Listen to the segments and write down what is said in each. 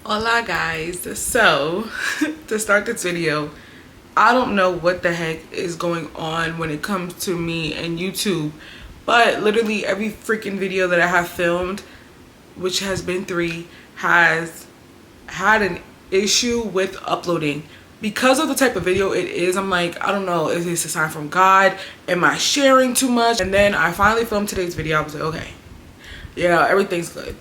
Hola guys. So to start this video, I don't know what the heck is going on when it comes to me and YouTube, but literally every freaking video that I have filmed, which has been 3, has had an issue with uploading because of the type of video it is. I'm like, I don't know, is this a sign from God? Am I sharing too much? And then I finally filmed today's video. I was like, okay, yeah, everything's good.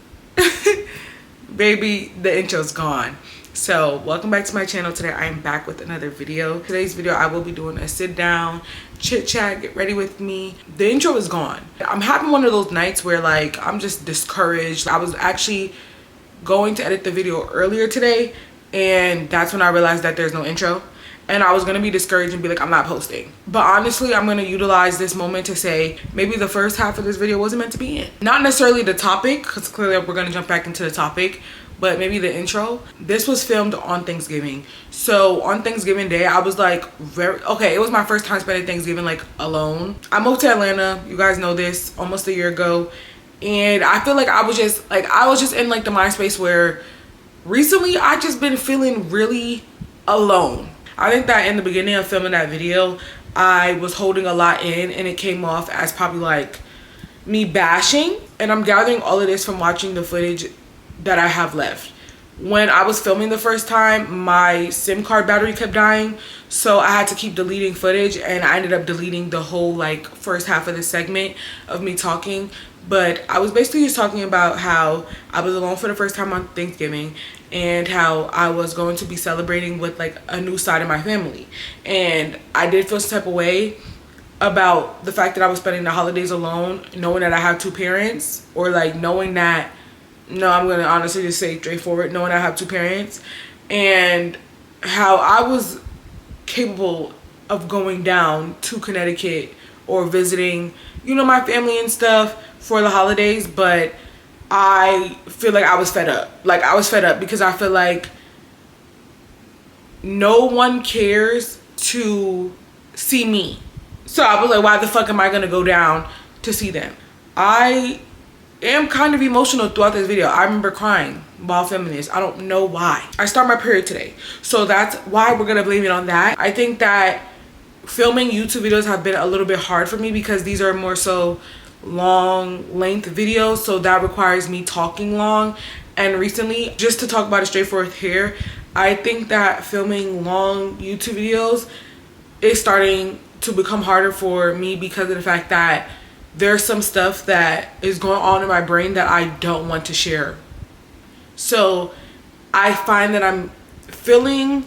Baby, the intro's gone. So welcome back to my channel. Today I am back with another video. Today's video I will be doing a sit down chit chat, get ready with me. The intro is gone. I'm having one of those nights where like I'm just discouraged. I was actually going to edit the video earlier today, and that's when I realized that there's no intro, and I was gonna be discouraged and be like, I'm not posting. But honestly, I'm gonna utilize this moment to say maybe the first half of this video wasn't meant to be in. Not necessarily the topic, because clearly we're gonna jump back into the topic, but maybe the intro. This was filmed on Thanksgiving. So on Thanksgiving Day, I was like it was my first time spending Thanksgiving like alone. I moved to Atlanta, you guys know this, almost a year ago. And I feel like I was just in like the mind space where recently I just been feeling really alone. I think that in the beginning of filming that video, I was holding a lot in, and it came off as probably like me bashing. And I'm gathering all of this from watching the footage that I have left. When I was filming the first time, my SIM card battery kept dying, so I had to keep deleting footage, and I ended up deleting the whole like first half of the segment of me talking. But I was basically just talking about how I was alone for the first time on Thanksgiving, and how I was going to be celebrating with like a new side of my family. And I did feel some type of way about the fact that I was spending the holidays alone, knowing that I have 2 parents, or like knowing that, no, I'm gonna honestly just say straightforward, knowing I have 2 parents, and how I was capable of going down to Connecticut or visiting, you know, my family and stuff for the holidays. But I feel like I was fed up. Like I was fed up because I feel like no one cares to see me. So I was like, why the fuck am I gonna go down to see them? I am kind of emotional throughout this video. I remember crying while filming this. I don't know why. I start my period today, so that's why we're gonna blame it on that. I think that filming YouTube videos have been a little bit hard for me because these are more so long length videos, so that requires me talking long. And recently, just to talk about it straightforward here, I think that filming long YouTube videos is starting to become harder for me because of the fact that there's some stuff that is going on in my brain that I don't want to share. So I find that I'm filling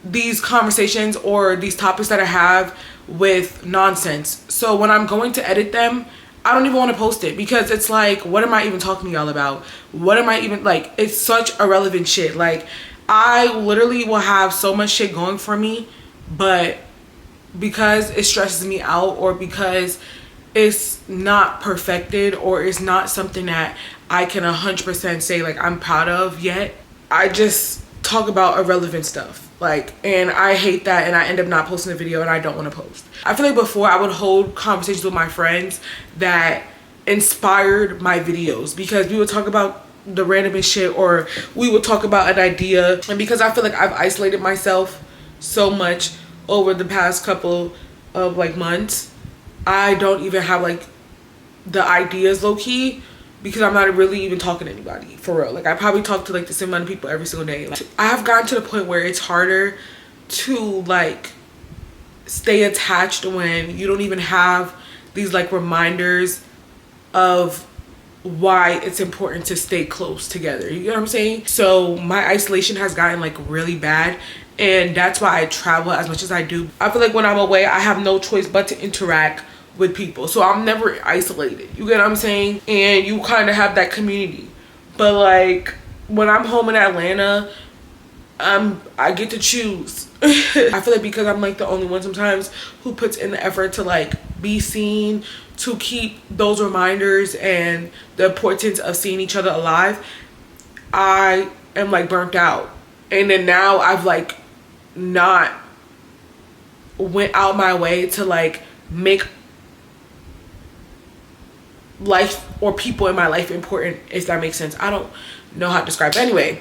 these conversations or these topics that I have with nonsense. So when I'm going to edit them, I don't even want to post it because it's like, what am I even talking to y'all about? What am I even, like, it's such irrelevant shit. Like, I literally will have so much shit going for me, but because it stresses me out, or because it's not perfected, or it's not something that I can 100% say like I'm proud of yet, I just talk about irrelevant stuff. Like, and I hate that, and I end up not posting the video, and I don't want to post. I feel like before I would hold conversations with my friends that inspired my videos, because we would talk about the randomest shit, or we would talk about an idea. And because I feel like I've isolated myself so much over the past couple of like months, I don't even have like the ideas low key, because I'm not really even talking to anybody for real. Like I probably talk to like the same amount of people every single day. Like, I have gotten to the point where it's harder to like stay attached when you don't even have these like reminders of why it's important to stay close together. You know what I'm saying? So my isolation has gotten like really bad, and that's why I travel as much as I do. I feel like when I'm away, I have no choice but to interact with people, so I'm never isolated. You get what I'm saying? And you kind of have that community. But like when I'm home in Atlanta, I get to choose. I feel like because I'm like the only one sometimes who puts in the effort to like be seen, to keep those reminders and the importance of seeing each other alive, I am like burnt out. And then now I've like not went out my way to like make life or people in my life important, if that makes sense. I don't know how to describe it. Anyway,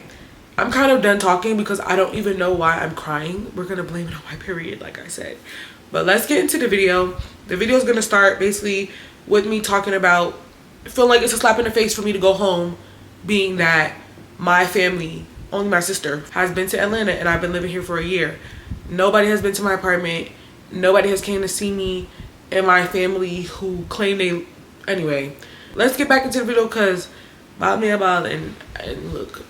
I'm kind of done talking because I don't even know why I'm crying. We're gonna blame it on my period, like I said. But let's get into the video. The video is gonna start basically with me talking about, I feel like it's a slap in the face for me to go home, being that my family, only my sister, has been to Atlanta and I've been living here for a year. Nobody has been to my apartment. Nobody has came to see me and my family who claim they, anyway. Let's get back into the video because and look.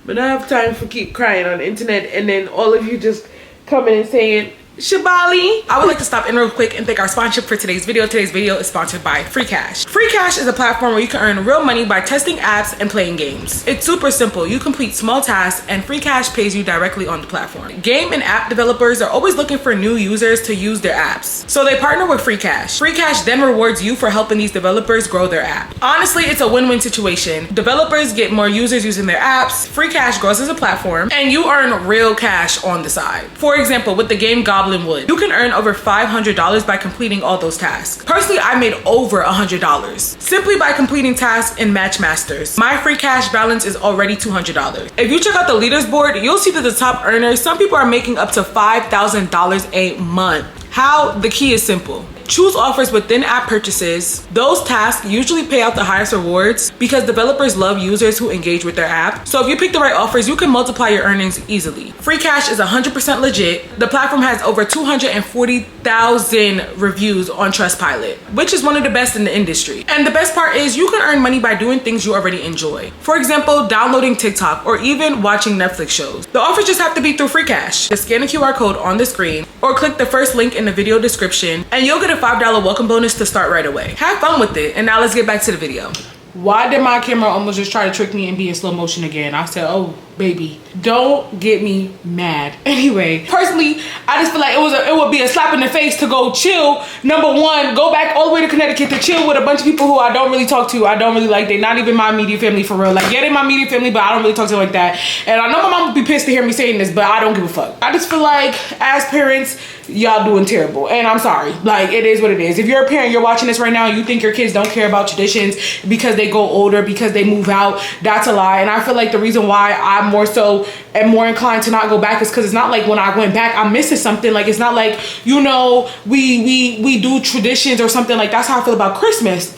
But I don't have time for keep crying on the internet and then all of you just coming and saying, Shabali. I would like to stop in real quick and thank our sponsorship for today's video. Today's video is sponsored by FreeCash. FreeCash is a platform where you can earn real money by testing apps and playing games. It's super simple. You complete small tasks and FreeCash pays you directly on the platform. Game and app developers are always looking for new users to use their apps, so they partner with FreeCash. FreeCash then rewards you for helping these developers grow their app. Honestly, it's a win-win situation. Developers get more users using their apps, FreeCash grows as a platform, and you earn real cash on the side. For example, with the game Goblin Wood, you can earn over $500 by completing all those tasks. Personally, I made over $100 simply by completing tasks in Match Masters. My free cash balance is already $200. If you check out the leaderboard, you'll see that the top earners, some people are making up to $5,000 a month. How? The key is simple. Choose offers within app purchases. Those tasks usually pay out the highest rewards because developers love users who engage with their app. So if you pick the right offers, you can multiply your earnings easily. FreeCash is 100% legit. The platform has over 240,000 reviews on Trustpilot, which is one of the best in the industry. And the best part is you can earn money by doing things you already enjoy. For example, downloading TikTok or even watching Netflix shows. The offers just have to be through FreeCash. Just scan the QR code on the screen or click the first link in the video description and you'll get a $5 welcome bonus to start right away. Have fun with it. And now let's get back to the video. Why did my camera almost just try to trick me and be in slow motion again? I said, oh baby, don't get me mad. Anyway, personally, I just feel like it would be a slap in the face to go chill. Number one, go back all the way to Connecticut to chill with a bunch of people who I don't really talk to. I don't really like. They're not even my immediate family for real. Like, yeah, they're my immediate family, but I don't really talk to them like that. And I know my mom would be pissed to hear me saying this, but I don't give a fuck. I just feel like as parents, y'all doing terrible. And I'm sorry. Like, it is what it is. If you're a parent, you're watching this right now, and you think your kids don't care about traditions because they go older, because they move out, that's a lie. And I feel like the reason why I'm more so and more inclined to not go back is because it's not like when I went back I'm missing something. Like, it's not like, you know, we do traditions or something. Like, that's how I feel about Christmas,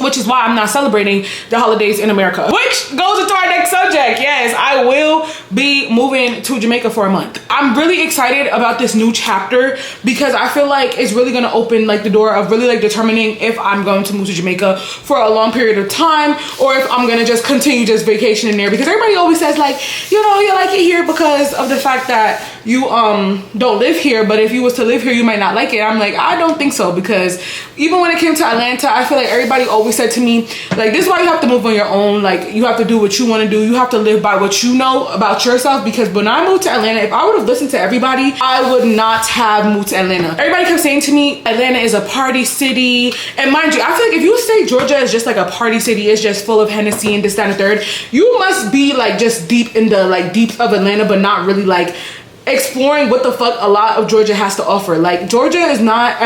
which is why I'm not celebrating the holidays in America. Which goes into our next subject. Yes, I will be moving to Jamaica for a month. I'm really excited about this new chapter because I feel like it's really gonna open like the door of really like determining if I'm going to move to Jamaica for a long period of time or if I'm gonna just continue just vacationing there, because everybody always says like, you know, you like it here because of the fact that you don't live here, but if you was to live here you might not like it. I'm like, I don't think so, because even when it came to Atlanta, I feel like everybody always said to me, like, this is why you have to move on your own. Like, you have to do what you want to do. You have to live by what you know about yourself. Because when I moved to Atlanta, if I would have listened to everybody, I would not have moved to Atlanta. Everybody kept saying to me, Atlanta is a party city. And mind you, I feel like if you say Georgia is just like a party city, it's just full of Hennessy and this, that, and the third, you must be like just deep in the like deep of Atlanta, but not really like exploring what the fuck a lot of Georgia has to offer. Like, Atlanta is not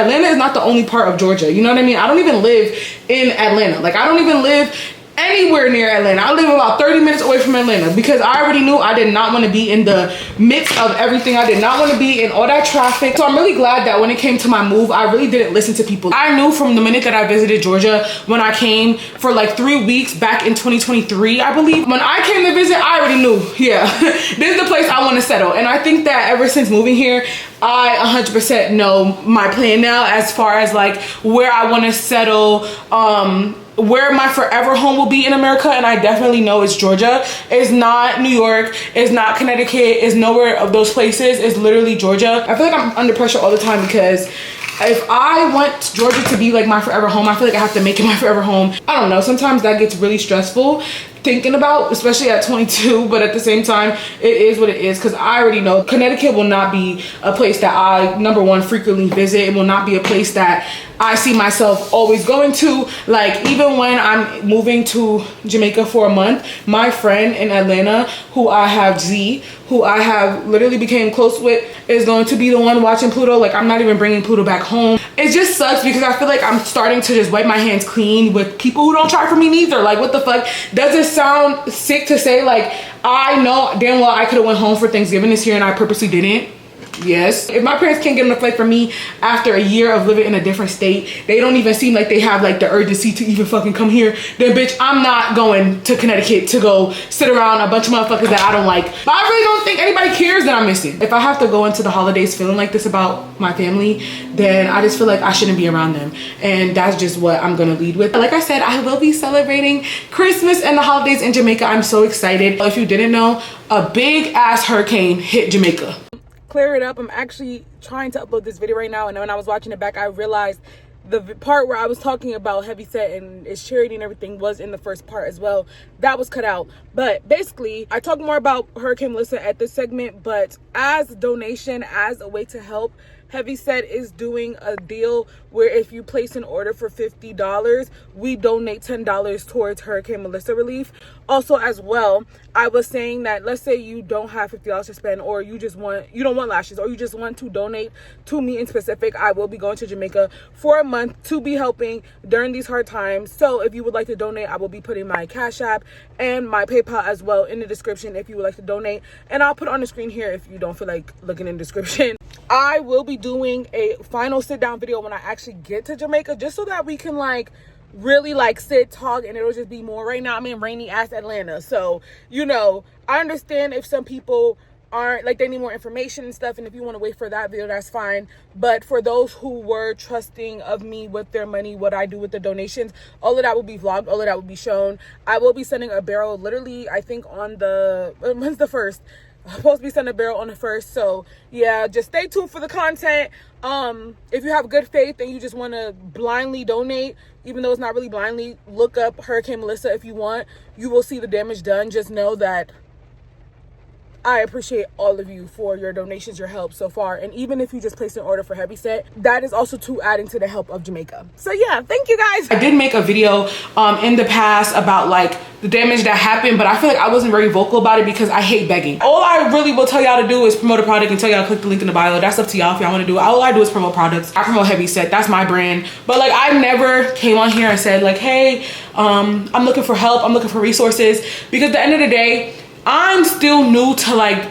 the only part of Georgia. You know what I mean? I don't even live in Atlanta. Like, I don't even live anywhere near Atlanta. I live about 30 minutes away from Atlanta because I already knew I did not want to be in the midst of everything. I did not want to be in all that traffic. So I'm really glad that when it came to my move, I really didn't listen to people. I knew from the minute that I visited Georgia, when I came for like 3 weeks back in 2023, I believe. When I came to visit, I already knew, yeah, this is the place I want to settle. And I think that ever since moving here, I 100% know my plan now as far as like where I want to settle, where my forever home will be in America. And I definitely know it's Georgia. It's not New York, it's not Connecticut, it's nowhere of those places. It's literally Georgia. I feel like I'm under pressure all the time because if I want Georgia to be like my forever home, I feel like I have to make it my forever home. I don't know, sometimes that gets really stressful thinking about, especially at 22, but at the same time, it is what it is, because I already know Connecticut will not be a place that I, number one, frequently visit. It will not be a place that I see myself always going to. Like, even when I'm moving to Jamaica for a month, my friend in Atlanta, who I have Z, who I have literally became close with, is going to be the one watching Pluto. Like, I'm not even bringing Pluto back home. It just sucks because I feel like I'm starting to just wipe my hands clean with people who don't try for me neither. Like, what the fuck? Does it this sound sick to say? Like, I know damn well I could have went home for Thanksgiving this year and I purposely didn't. Yes. If my parents can't get enough flight from me after a year of living in a different state, they don't even seem like they have like the urgency to even fucking come here, then bitch, I'm not going to Connecticut to go sit around a bunch of motherfuckers that I don't like. But I really don't think anybody cares that I'm missing. If I have to go into the holidays feeling like this about my family, then I just feel like I shouldn't be around them. And that's just what I'm gonna lead with. Like I said, I will be celebrating Christmas and the holidays in Jamaica. I'm so excited. If you didn't know, a big ass hurricane hit Jamaica. Clear it up. I'm actually trying to upload this video right now, and when I was watching it back, I realized the part where I was talking about Heavyset and its charity and everything was in the first part as well. That was cut out. But basically, I talk more about Hurricane Melissa at this segment, but as a donation, as a way to help, Heavyset is doing a deal where if you place an order for $50, we donate $10 towards Hurricane Melissa relief. Also, as well, I was saying that let's say you don't have $50 to spend, or you don't want lashes, or you just want to donate to me in specific. I will be going to Jamaica for a month to be helping during these hard times. So if you would like to donate, I will be putting my Cash App and my PayPal as well in the description if you would like to donate. And I'll put it on the screen here if you don't feel like looking in the description. I will be doing a final sit down video when I actually get to Jamaica, just so that we can like really like sit, talk, and it'll just be more. Right now I'm in rainy ass Atlanta, so you know, I understand if some people aren't like, they need more information and stuff, and if you want to wait for that video, that's fine. But for those who were trusting of me with their money, what I do with the donations, all of that will be vlogged, all of that will be shown. I will be sending a barrel literally, I think on the when's the 1st? I'm supposed to be sending a barrel on the 1st, so yeah, just stay tuned for the content. If you have good faith and you just want to blindly donate, even though it's not really blindly, look up Hurricane Melissa if you want. You will see the damage done. Just know that I appreciate all of you for your donations, your help so far. And even if you just placed an order for Heavyset, that is also to adding to the help of Jamaica. So yeah, thank you guys. I did make a video in the past about like the damage that happened, but I feel like I wasn't very vocal about it because I hate begging. All I really will tell y'all to do is promote a product and tell y'all to click the link in the bio. That's up to y'all if y'all want to do it. All I do is promote products. I promote Heavyset. That's my brand. But like, I never came on here and said like, hey, I'm looking for help. I'm looking for resources, because at the end of the day, I'm still new to like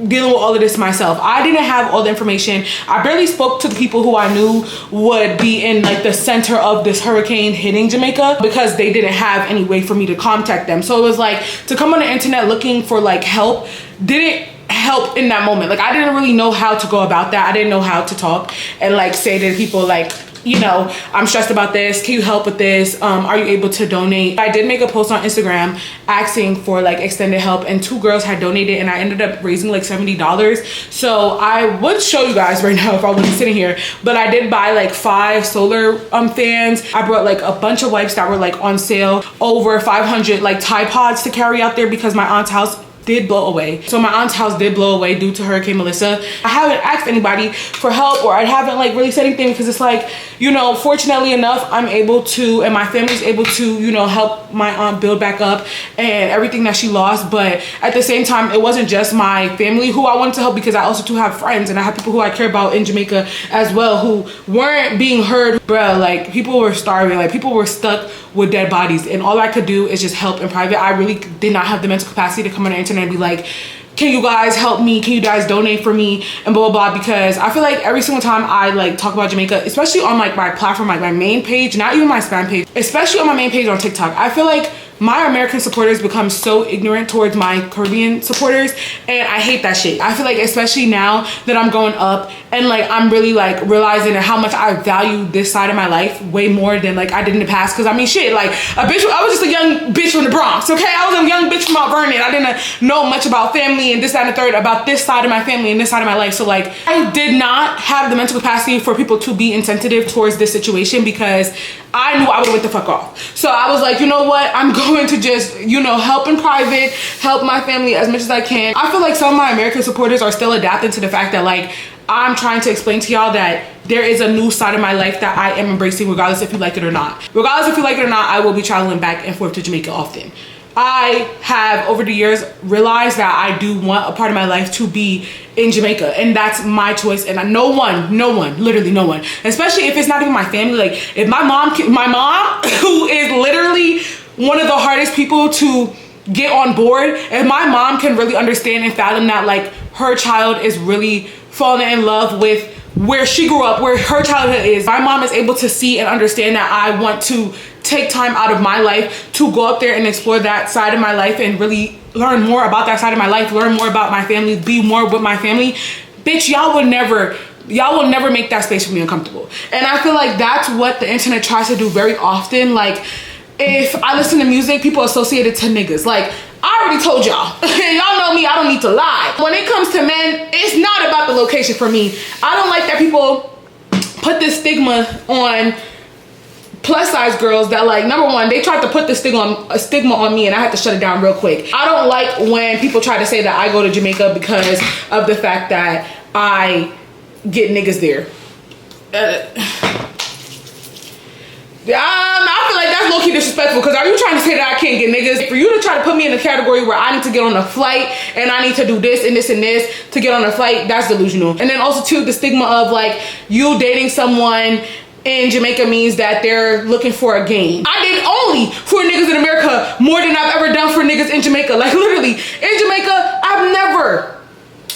dealing with all of this myself. I didn't have all the information. I barely spoke to the people who I knew would be in like the center of this hurricane hitting Jamaica, because they didn't have any way for me to contact them. So it was like, to come on the internet looking for like help didn't help in that moment. Like, I didn't really know how to go about that. I didn't know how to talk and like say to people like, you know, I'm stressed about this. Can you help with this? Are you able to donate? I did make a post on Instagram asking for like extended help, and 2 girls had donated, and I ended up raising like $70. So I would show you guys right now if I wasn't sitting here, but I did buy like 5 solar fans. I brought like a bunch of wipes that were like on sale, over 500 like Tide Pods to carry out there because my aunt's house did blow away. So my aunt's house did blow away due to Hurricane Melissa. I haven't asked anybody for help, or I haven't like really said anything, because it's like, you know, fortunately enough, I'm able to, and my family's able to, you know, help my aunt build back up and everything that she lost. But at the same time, it wasn't just my family who I wanted to help, because I also do have friends and I have people who I care about in Jamaica as well who weren't being heard. Bruh, like, people were starving, like people were stuck with dead bodies, and all I could do is just help in private. I really did not have the mental capacity to come on the internet and be like, can you guys help me? Can you guys donate for me? And blah, blah, blah. Because I feel like every single time I like talk about Jamaica, especially on like my platform, like my main page, not even my spam page, especially on my main page on TikTok, I feel like my American supporters become so ignorant towards my Caribbean supporters, and I hate that shit. I feel like, especially now that I'm going up and like I'm really like realizing how much I value this side of my life way more than like I did in the past. Because I mean, shit, like a bitch, I was just a young bitch from the Bronx, okay? I was a young bitch from Mount Vernon. I didn't know much about family and this, that, and the third, about this side of my family and this side of my life. So like, I did not have the mental capacity for people to be insensitive towards this situation, because I knew I would have went the fuck off. So I was like, you know what? I'm going to just, you know, help in private, help my family as much as I can. I feel like some of my American supporters are still adapting to the fact that like, I'm trying to explain to y'all that there is a new side of my life that I am embracing, regardless if you like it or not. Regardless if you like it or not, I will be traveling back and forth to Jamaica often. I have over the years realized that I do want a part of my life to be in Jamaica, and that's my choice. And no one, literally no one, especially if it's not even my family. Like if my mom, who is literally one of the hardest people to get on board, if my mom can really understand and fathom that like her child is really falling in love with where she grew up, where her childhood is, my mom is able to see and understand that I want to take time out of my life to go up there and explore that side of my life and really learn more about that side of my life, learn more about my family, be more with my family. Bitch, y'all will never make that space for me uncomfortable. And I feel like that's what the internet tries to do very often. Like, if I listen to music, people associate it to niggas. Like, I already told y'all. Y'all know me, I don't need to lie. When it comes to men, it's not about the location for me. I don't like that people put this stigma on plus size girls that, like, number one, they tried to put the stigma on me and I had to shut it down real quick. I don't like when people try to say that I go to Jamaica because of the fact that I get niggas there. I feel like that's low-key disrespectful, because are you trying to say that I can't get niggas? For you to try to put me in a category where I need to get on a flight and I need to do this and this and this to get on a flight, that's delusional. And then also too, the stigma of like you dating someone in Jamaica means that they're looking for a game. I did only for niggas in America more than I've ever done for niggas in Jamaica. Like literally, in Jamaica, I've never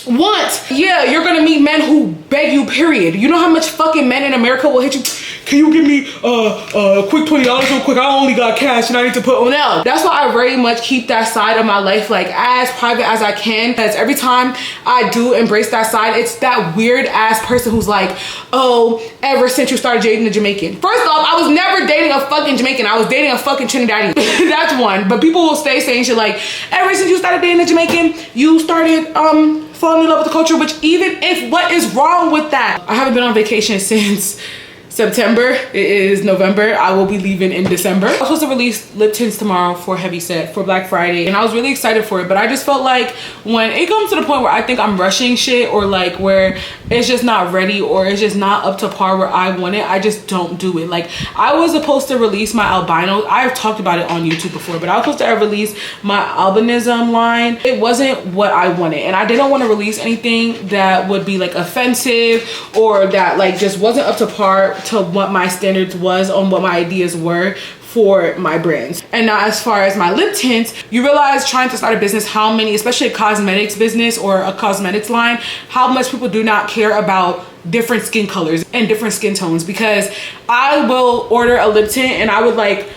once. Yeah, you're gonna meet men who beg you, period. You know how much fucking men in America will hit you? Can you give me a quick $20 real quick? I only got cash and I need to put on out. That's why I very much keep that side of my life like as private as I can, because every time I do embrace that side, it's that weird ass person who's like, oh, ever since you started dating a Jamaican. First off, I was never dating a fucking Jamaican. I was dating a fucking Trinidadian. That's one. But people will stay saying shit like, ever since you started dating a Jamaican, you started falling in love with the culture, which even if, what is wrong with that? I haven't been on vacation since September. It is November. I will be leaving in December. I was supposed to release lip tints tomorrow for Heavyset for Black Friday, and I was really excited for it, but I just felt like when it comes to the point where I think I'm rushing shit, or like where it's just not ready or it's just not up to par where I want it, I just don't do it. Like, I was supposed to release my albino, I've talked about it on YouTube before, but I was supposed to release my albinism line. It wasn't what I wanted, and I didn't want to release anything that would be like offensive or that like just wasn't up to par to what my standards was on what my ideas were for my brands. And now as far as my lip tints, you realize trying to start a business, how many, especially a cosmetics business or a cosmetics line, how much people do not care about different skin colors and different skin tones. Because I will order a lip tint and I would like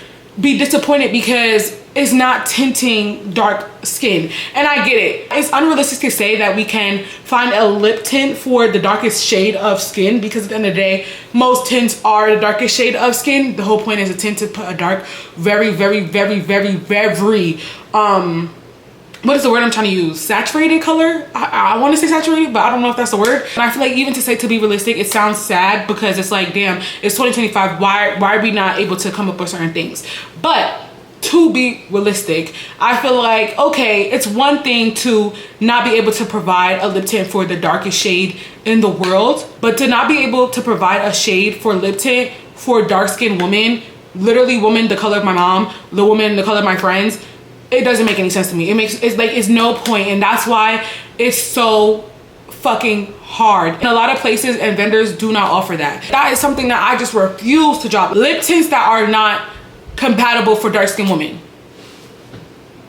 be disappointed because it's not tinting dark skin. And I get it. It's unrealistic to say that we can find a lip tint for the darkest shade of skin, because at the end of the day, most tints are the darkest shade of skin. The whole point is a tint to put a dark, very, very, very, very, very, what is the word I'm trying to use? Saturated color? I want to say saturated, but I don't know if that's the word. And I feel like even to say to be realistic, it sounds sad, because it's like, damn, it's 2025. Why are we not able to come up with certain things? But to be realistic, I feel like, okay, it's one thing to not be able to provide a lip tint for the darkest shade in the world, but to not be able to provide a shade for lip tint for dark-skinned women, literally women the color of my mom, the woman the color of my friends, it doesn't make any sense to me. It's no point, and that's why it's so fucking hard. In a lot of places and vendors do not offer that. That is something that I just refuse to drop. Lip tints that are not compatible for dark-skinned women.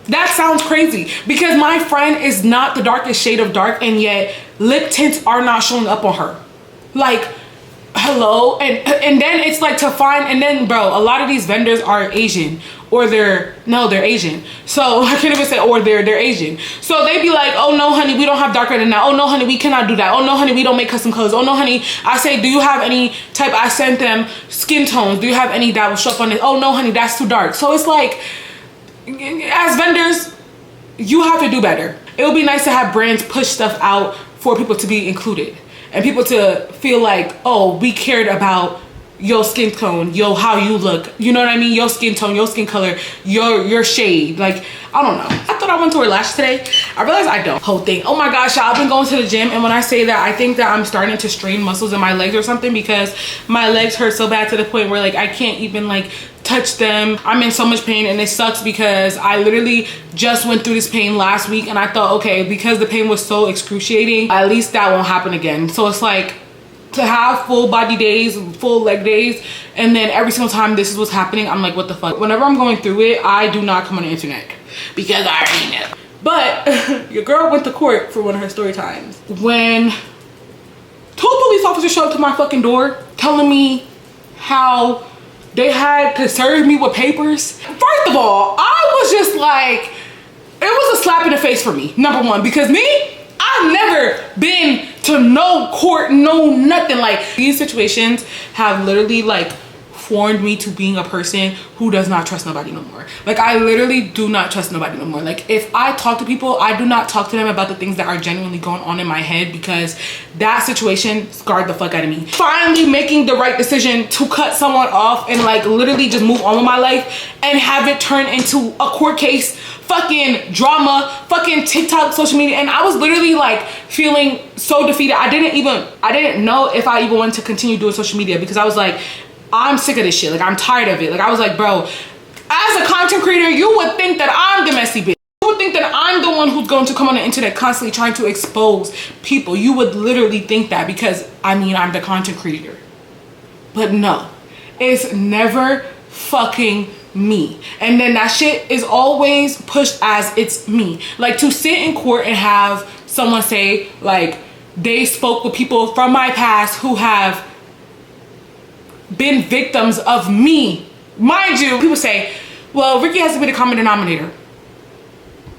That sounds crazy, because my friend is not the darkest shade of dark, and yet lip tints are not showing up on her. Like, hello? And then it's like to find, and then bro, a lot of these vendors are Asian, or they're Asian. So I can't even say, or they're Asian. So they be like, oh no honey, we don't have darker than that. Oh no honey, we cannot do that. Oh no honey, we don't make custom colors. Oh no honey, I say, do you have any type, I sent them skin tones. Do you have any that will show up on it? Oh no honey, that's too dark. So it's like, as vendors, you have to do better. It would be nice to have brands push stuff out for people to be included, and people to feel like, oh, we cared about your skin tone, how you look, you know what I mean? Your skin tone, your skin color, your shade. Like, I don't know. I thought I went to wear lashes today. I realized I don't. Whole thing. Oh my gosh, y'all, I've been going to the gym, and when I say that, I think that I'm starting to strain muscles in my legs or something, because my legs hurt so bad to the point where like I can't even like touch them. I'm in so much pain, and it sucks because I literally just went through this pain last week, and I thought, okay, because the pain was so excruciating, at least that won't happen again. So it's like, to have full body days, full leg days, and then every single time this is what's happening, I'm like, what the fuck? Whenever I'm going through it, I do not come on the internet. because I already know. But your girl went to court for one of her story times when 2 police officers showed up to my fucking door telling me how they had to serve me with papers. First of all, I was just like, it was a slap in the face for me, number one, because me, I've never been to no court, no nothing. Like, these situations have literally like formed me to being a person who does not trust nobody no more. Like, I literally do not trust nobody no more. Like, if I talk to people, I do not talk to them about the things that are genuinely going on in my head, because that situation scarred the fuck out of me. Finally making the right decision to cut someone off and like literally just move on with my life and have it turn into a court case, fucking drama, fucking TikTok, social media. And I was literally like feeling so defeated. I didn't know if I even wanted to continue doing social media, because I was like, I'm sick of this shit. Like, I'm tired of it. Like, I was like, bro, as a content creator, you would think that I'm the messy bitch. You would think that I'm the one who's going to come on the internet constantly trying to expose people. You would literally think that, because I mean, I'm the content creator. But no, it's never fucking me. And then that shit is always pushed as it's me. Like, to sit in court and have someone say like they spoke with people from my past who have been victims of me. Mind you, people say, well, Rykky has to be the common denominator.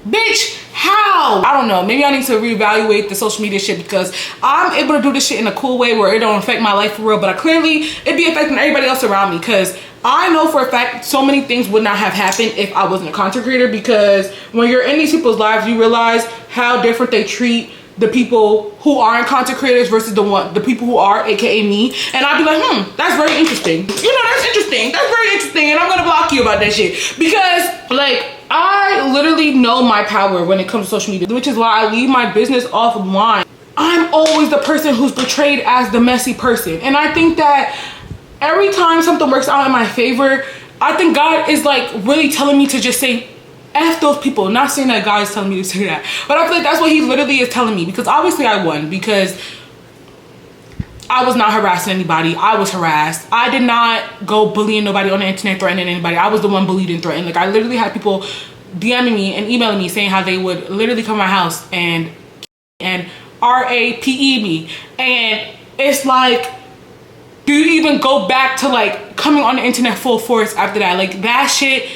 Bitch, how? I don't know. Maybe I need to reevaluate the social media shit, because I'm able to do this shit in a cool way where it don't affect my life for real, but clearly it be affecting everybody else around me, because I know for a fact so many things would not have happened if I wasn't a content creator. Because when you're in these people's lives, you realize how different they treat the people who aren't content creators versus the people who are, aka me. And I'd be like, that's very interesting. You know, that's interesting. That's very interesting. And I'm gonna block you about that shit, because like, I literally know my power when it comes to social media, which is why I leave my business offline. I'm always the person who's portrayed as the messy person. And I think that every time something works out in my favor, I think God is like really telling me to just say, F those people. Not saying that God is telling me to say that, but I feel like that's what he literally is telling me, because obviously I won, because I was not harassing anybody. I was harassed. I did not go bullying nobody on the internet, threatening anybody. I was the one bullied and threatened. Like, I literally had people DMing me and emailing me saying how they would literally come to my house and RAPE me. And it's like, do you even go back to like coming on the internet full force after that? Like, that shit,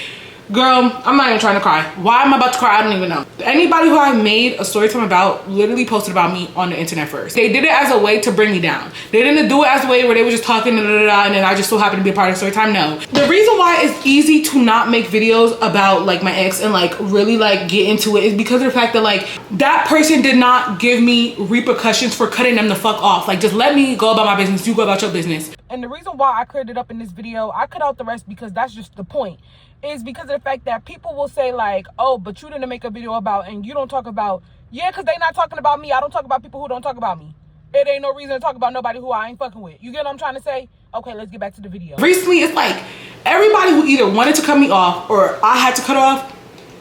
girl, I'm not even trying to cry. Why am I about to cry? I don't even know. Anybody who I've made a story time about literally posted about me on the internet first. They did it as a way to bring me down. They didn't do it as a way where they were just talking and then I just so happened to be a part of story time. No. The reason why it's easy to not make videos about like my ex and like really like get into it is because of the fact that like that person did not give me repercussions for cutting them the fuck off. Like, just let me go about my business, you go about your business. And the reason why I cleared it up in this video, I cut out the rest because that's just the point, is because of the fact that people will say like, oh, but you didn't make a video about, and you don't talk about, yeah, because they not talking about me. I don't talk about people who don't talk about me. It ain't no reason to talk about nobody who I ain't fucking with. You get what I'm trying to say? Okay, let's get back to the video. Recently, it's like everybody who either wanted to cut me off or I had to cut off,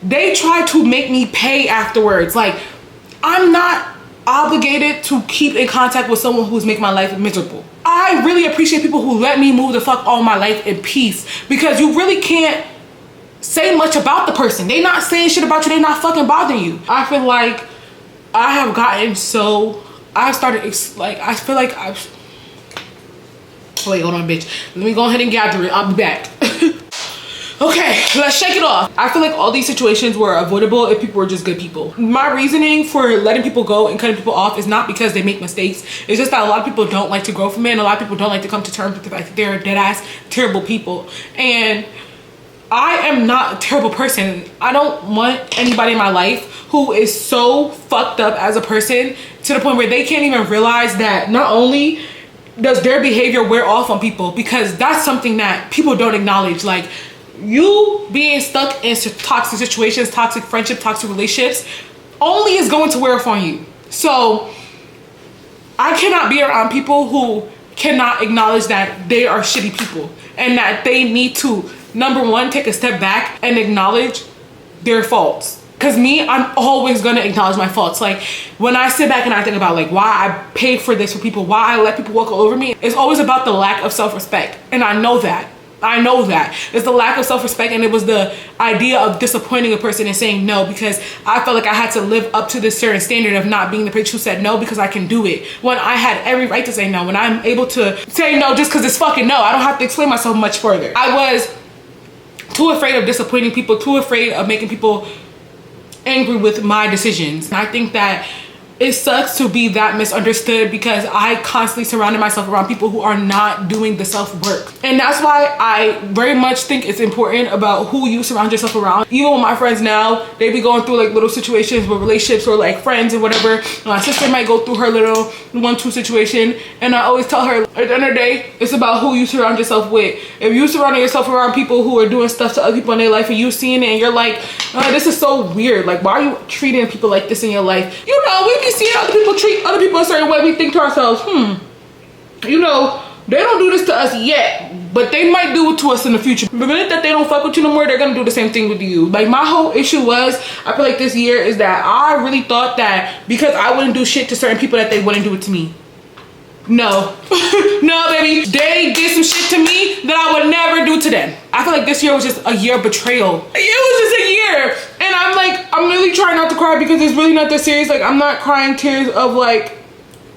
they tried to make me pay afterwards. Like, I'm not obligated to keep in contact with someone who's making my life miserable. I really appreciate people who let me move the fuck all my life in peace, because you really can't say much about the person. They not saying shit about you. They not fucking bothering you. I feel like I have gotten so, I started like, I feel like I've, wait, hold on, bitch. Let me go ahead and gather it. I'll be back. Okay, let's shake it off. I feel like all these situations were avoidable if people were just good people. My reasoning for letting people go and cutting people off is not because they make mistakes. It's just that a lot of people don't like to grow from it, and a lot of people don't like to come to terms with the fact that they're dead ass terrible people. And I am not a terrible person. I don't want anybody in my life who is so fucked up as a person to the point where they can't even realize that not only does their behavior wear off on people, because that's something that people don't acknowledge. Like, you being stuck in toxic situations, toxic friendships, toxic relationships only is going to wear off on you. So I cannot be around people who cannot acknowledge that they are shitty people and that they need to, number one, take a step back and acknowledge their faults. Because me, I'm always gonna acknowledge my faults. Like, when I sit back and I think about like why I paid for this for people, why I let people walk over me, it's always about the lack of self-respect. And I know that. I know that. It's the lack of self-respect, and it was the idea of disappointing a person and saying no, because I felt like I had to live up to this certain standard of not being the bitch who said no because I can do it, when I had every right to say no. When I'm able to say no just because it's fucking no, I don't have to explain myself much further. I was too afraid of disappointing people, too afraid of making people angry with my decisions. And I think that it sucks to be that misunderstood, because I constantly surrounded myself around people who are not doing the self-work. And that's why I very much think it's important about who you surround yourself around. Even with my friends now, they be going through like little situations with relationships or like friends and whatever. My sister might go through her little 1-2 situation, and I always tell her, at the end of the day, it's about who you surround yourself with. If you surround yourself around people who are doing stuff to other people in their life, and you seeing it and you're like, this is so weird, like why are you treating people like this in your life? You know, we be seeing other people treat other people a certain way. We think to ourselves, you know, they don't do this to us yet, but they might do it to us in the future. The minute that they don't fuck with you no more, they're gonna do the same thing with you. Like, my whole issue was, I feel like this year, is that I really thought that because I wouldn't do shit to certain people that they wouldn't do it to me. No. No, baby. They did some shit to me that I would never do to them. I feel like this year was just a year of betrayal. It was just a year. And I'm like, I'm really trying not to cry, because it's really not that serious. Like, I'm not crying tears of like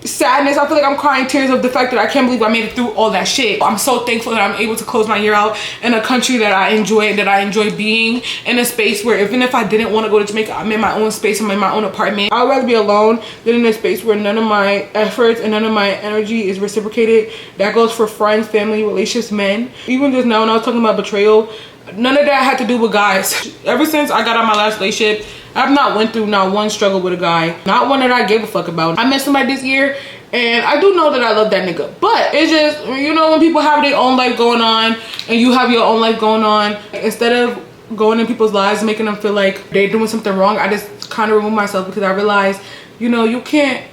sadness. I feel like I'm crying tears of the fact that I can't believe I made it through all that shit. I'm so thankful that I'm able to close my year out in a country that I enjoy, and that I enjoy being in a space where even if I didn't want to go to Jamaica, I'm in my own space, I'm in my own apartment. I would rather be alone than in a space where none of my efforts and none of my energy is reciprocated. That goes for friends, family, relationships, men. Even just now when I was talking about betrayal, none of that had to do with guys. Ever since I got out of my last relationship, I've not went through not one struggle with a guy, not one that I gave a fuck about. I met somebody this year, and I do know that I love that nigga, but it's just, you know, when people have their own life going on and you have your own life going on, instead of going in people's lives, making them feel like they're doing something wrong, I just kind of remove myself, because I realize, you know, you can't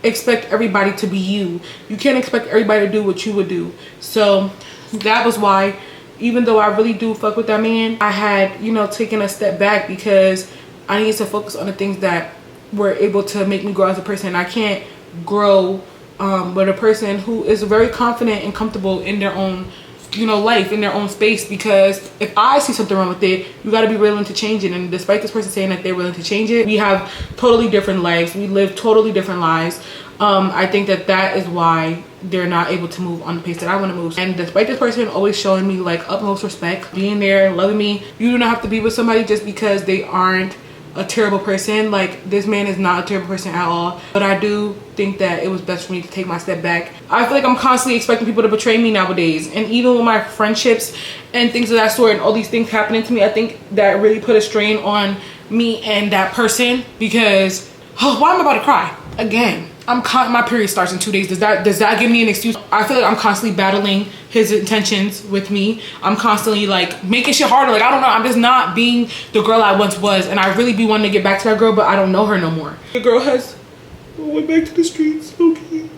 expect everybody to be you. You can't expect everybody to do what you would do. So that was why, even though I really do fuck with that man, I had, you know, taken a step back, because I needed to focus on the things that were able to make me grow as a person. I can't grow with a person who is very confident and comfortable in their own, you know, life, in their own space, because if I see something wrong with it, you got to be willing to change it. And despite this person saying that they're willing to change it, we have totally different lives. We live totally different lives. I think that that is why they're not able to move on the pace that I want to move. And despite this person always showing me like utmost respect, being there, loving me, you do not have to be with somebody just because they aren't a terrible person. Like, this man is not a terrible person at all, but I do think that it was best for me to take my step back. I feel like I'm constantly expecting people to betray me nowadays, and even with my friendships and things of that sort, and all these things happening to me, I think that really put a strain on me and that person, because why am I about to cry again? My period starts in 2 days. Does that give me an excuse? I feel like I'm constantly battling his intentions with me. I'm constantly like making shit harder. Like, I don't know, I'm just not being the girl I once was, and I really be wanting to get back to that girl, but I don't know her no more. The girl has went back to the streets, low-key,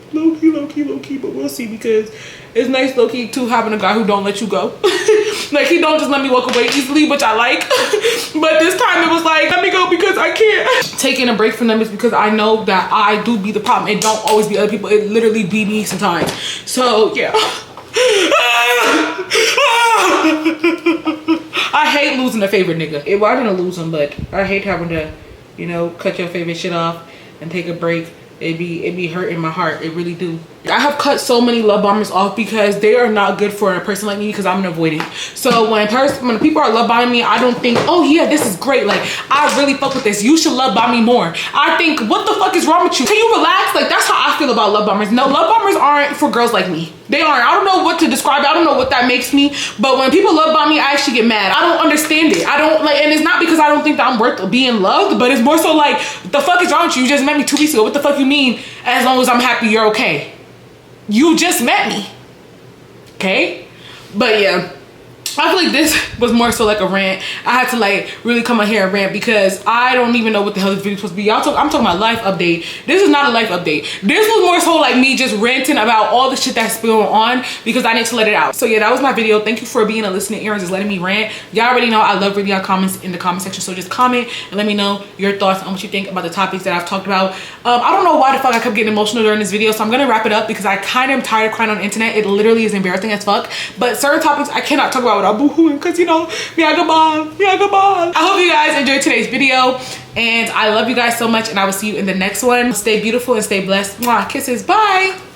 but we'll see, because it's nice low-key too having a guy who don't let you go. Like, he don't just let me walk away easily, which I like. But this time it was like, let me go because I can't. Taking a break from them is because I know that I do be the problem. It don't always be other people, it literally be me sometimes. So yeah. I hate losing a favorite nigga. Well, I didn't lose him, but I hate having to, you know, cut your favorite shit off and take a break. It be hurting my heart. It really do. I have cut so many love bombers off because they are not good for a person like me, because I'm an avoidant. So when people are love bombing me, I don't think, oh yeah, this is great, like I really fuck with this, you should love bomb me more. I think, what the fuck is wrong with you? Can you relax? Like, that's how I feel about love bombers. No, love bombers aren't for girls like me. They aren't. I don't know what to describe it. I don't know what that makes me, but when people love bomb me, I actually get mad. I don't understand it. I don't like, and it's not because I don't think that I'm worth being loved, but it's more so like, the fuck is wrong with you? You just met me 2 weeks ago. What the fuck you mean, as long as I'm happy, you're okay? You just met me, okay? But yeah, I feel like this was more so like a rant. I had to like really come on here and rant because I don't even know what the hell this video is supposed to be. I'm talking about life update. This is not a life update. This was more so like me just ranting about all the shit that's going on because I need to let it out. So yeah, that was my video. Thank you for being a listening ear and just letting me rant. Y'all already know I love reading your comments in the comment section. So just comment and let me know your thoughts on what you think about the topics that I've talked about. I don't know why the fuck I kept getting emotional during this video. So I'm gonna wrap it up because I kind of am tired of crying on the internet. It literally is embarrassing as fuck. But certain topics I cannot talk about without boohooing because, you know, I hope you guys enjoyed today's video and I love you guys so much and I will see you in the next one. Stay beautiful and stay blessed. Mwah, kisses, bye.